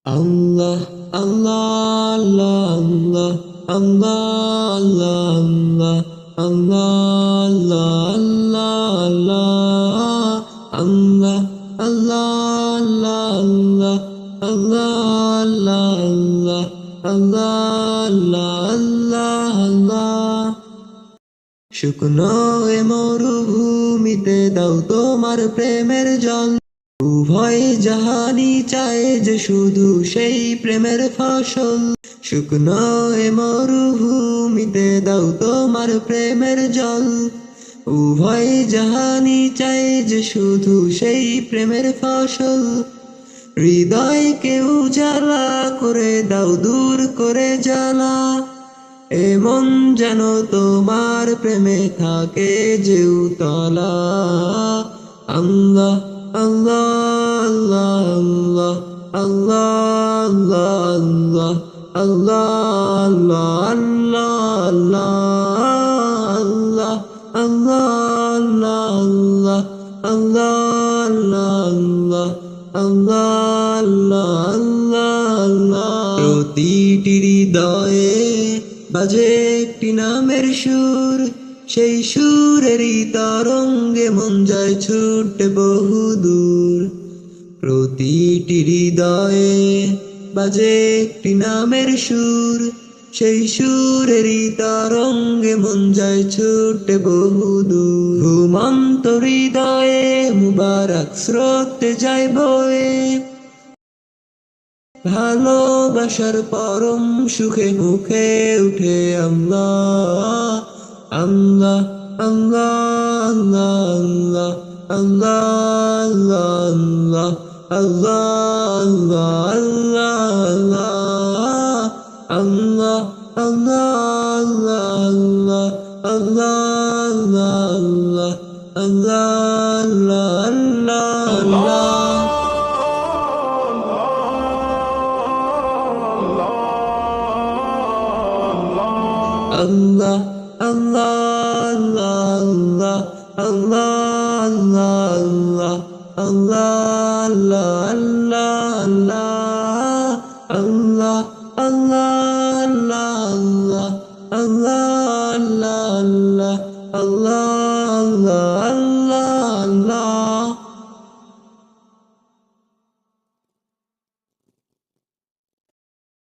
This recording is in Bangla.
আল্লাহ আল্লাহ আল্লাহ আল্লাহ আল্লাহ আল্লাহ আল্লাহ আল্লাহ আল্লাহ আল্লাহ শুকনো এ মরুভূমিতে দাও তোমার প্রেমের জল উভয় জাহানি চায় যে শুধু সেই প্রেমের ফসল শুকনো এ মরুভূমিতে দাও তোমার প্রেমের জল উভয় জাহানি চায় যে শুধু সেই প্রেমের ফসল হৃদয়কে উজালা করে দাও দূর করে জ্বালা এমন যেন তোমার প্রেমে থাকে যে উতলা আল্লাহ আল্লাহ আল্লাহ আল্লাহ আল্লাহ আল্লাহ প্রতিটি হৃদয়ে বাজে একটি নামের সুর সেই সুরেরই তরঙ্গে মন যায় ছুটে বহুদূর প্রতিটি হৃদয়ে বাজে একটি নামের সুর সেই সুরেরই তরঙ্গে মন যায় ছুটে বহুদূর ঘুমন্ত হৃদয়ে মুবারক স্রোতে যায় বয়ে ভালোবাসার পরম সুখে মুখে উঠে আল্লাহ আল্লাহ আল্লাহ আল্লাহ আল্লাহ আল্লাহ Allah Allah